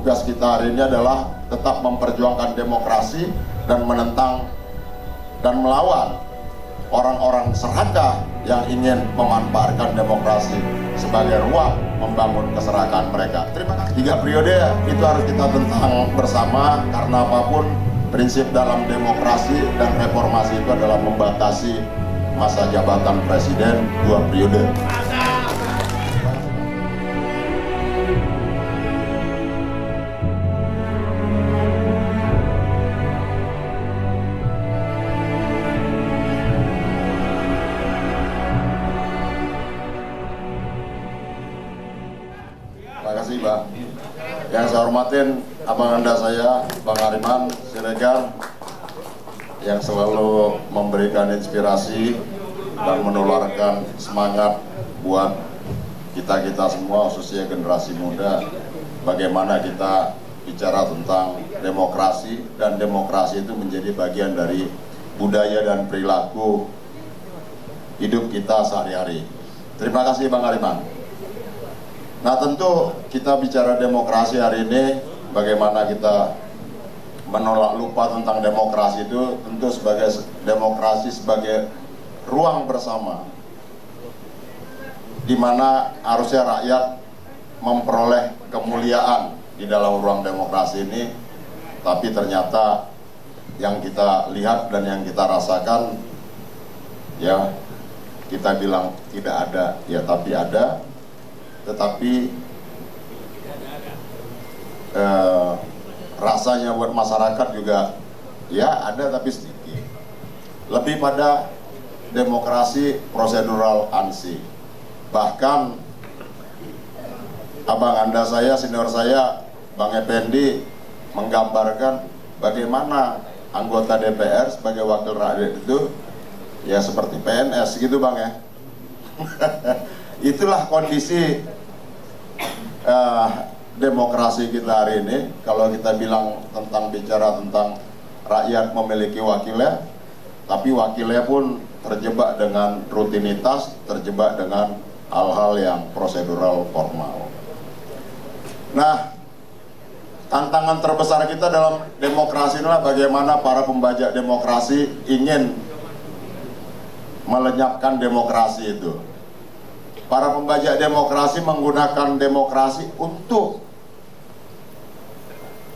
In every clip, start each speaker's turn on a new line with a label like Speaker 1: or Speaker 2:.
Speaker 1: tugas kita hari ini adalah tetap memperjuangkan demokrasi dan menentang dan melawan orang-orang serakah yang ingin memanfaatkan demokrasi sebagai ruang membangun keserakahan mereka. Terima kasih. 3 periode itu harus kita tentang bersama, karena apapun prinsip dalam demokrasi dan reformasi itu adalah membatasi masa jabatan presiden 2 periode. Terima kasih, Pak. Yang saya hormatin abang anda saya, Bang Hariman Siregar, yang selalu memberikan inspirasi dan menularkan semangat buat kita-kita semua, khususnya generasi muda, bagaimana kita bicara tentang demokrasi, dan demokrasi itu menjadi bagian dari budaya dan perilaku hidup kita sehari-hari. Terima kasih, Bang Hariman. Nah, tentu kita bicara demokrasi hari ini, bagaimana kita menolak lupa tentang demokrasi itu, tentu sebagai demokrasi sebagai ruang bersama, di mana harusnya rakyat memperoleh kemuliaan di dalam ruang demokrasi ini. Tapi ternyata yang kita lihat dan yang kita rasakan, ya kita bilang tidak ada, ya tapi ada. Tetapi rasanya buat masyarakat juga ya ada, tapi sedikit. Lebih pada demokrasi prosedural ANSI. Bahkan abang anda saya, senior saya, Bang Effendi, menggambarkan bagaimana anggota DPR sebagai wakil rakyat itu ya seperti PNS gitu, Bang, ya. Itulah kondisi demokrasi kita hari ini. Kalau kita bilang bicara tentang rakyat memiliki wakilnya, tapi wakilnya pun terjebak dengan rutinitas, terjebak dengan hal-hal yang prosedural formal. Nah, tantangan terbesar kita dalam demokrasi inilah bagaimana para pembajak demokrasi ingin melenyapkan demokrasi itu. Para pembajak demokrasi menggunakan demokrasi untuk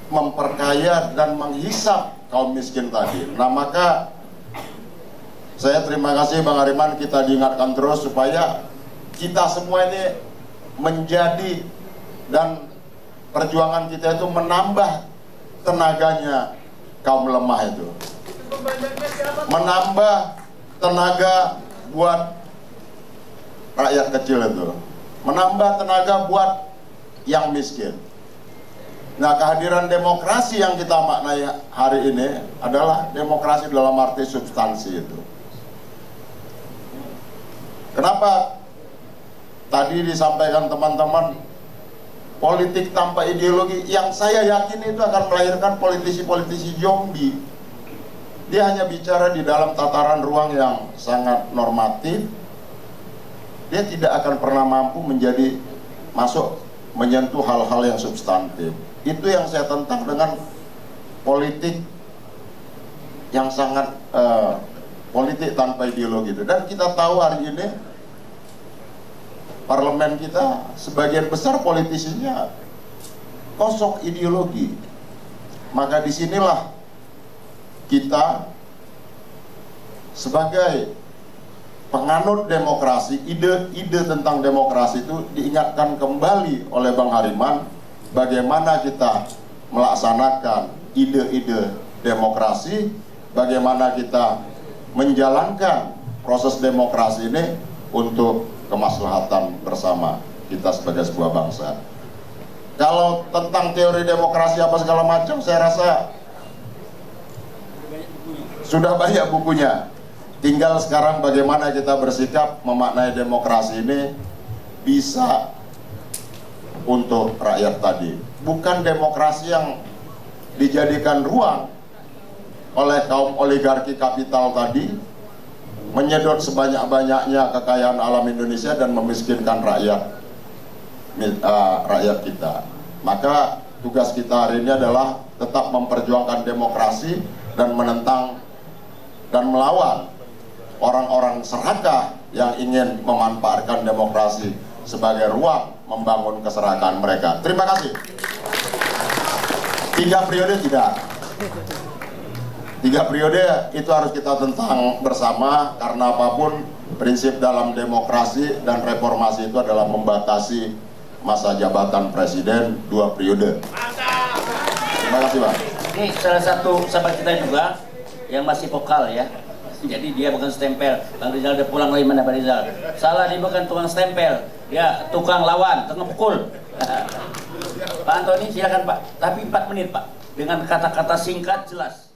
Speaker 1: memperkaya dan menghisap kaum miskin tadi. Nah, maka saya terima kasih, Bang Hariman, kita diingatkan terus supaya kita semua ini menjadi, dan perjuangan kita itu menambah tenaganya kaum lemah itu, menambah tenaga buat rakyat kecil itu, menambah tenaga buat yang miskin. Nah, kehadiran demokrasi yang kita maknai hari ini adalah demokrasi dalam arti substansi itu. Kenapa tadi disampaikan teman-teman politik tanpa ideologi, yang saya yakin itu akan melahirkan politisi-politisi zombie. Dia hanya bicara di dalam tataran ruang yang sangat normatif. Dia tidak akan pernah mampu masuk menyentuh hal-hal yang substantif. Itu yang saya tentang dengan politik yang sangat politik tanpa ideologi itu. Dan kita tahu hari ini parlemen kita sebagian besar politisinya kosong ideologi. Maka disinilah kita sebagai penganut demokrasi, ide-ide tentang demokrasi itu diingatkan kembali oleh Bang Hariman, bagaimana kita melaksanakan ide-ide demokrasi, bagaimana kita menjalankan proses demokrasi ini untuk kemaslahatan bersama kita sebagai sebuah bangsa. Kalau tentang teori demokrasi apa segala macam, saya rasa sudah banyak bukunya. Tinggal sekarang bagaimana kita bersikap memaknai demokrasi ini bisa untuk rakyat tadi. Bukan demokrasi yang dijadikan ruang oleh kaum oligarki kapital tadi, menyedot sebanyak-banyaknya kekayaan alam Indonesia dan memiskinkan rakyat kita. Maka tugas kita hari ini adalah tetap memperjuangkan demokrasi dan menentang dan melawan orang-orang serakah yang ingin memanfaatkan demokrasi sebagai ruang membangun keserakahan mereka. Terima kasih. 3 periode tidak. 3 periode itu harus kita tentang bersama, karena apapun prinsip dalam demokrasi dan reformasi itu adalah membatasi masa jabatan presiden 2 periode. Terima kasih, Pak.
Speaker 2: Ini salah satu sahabat kita juga yang masih vokal ya. Jadi dia bukan stempel. Bang Rizal udah pulang lagi, mana Bang Rizal? Salah, dia bukan tukang stempel. Dia tukang lawan, tukang pukul. Pak Antoni silakan Pak. Tapi 4 menit Pak. Dengan kata-kata singkat jelas.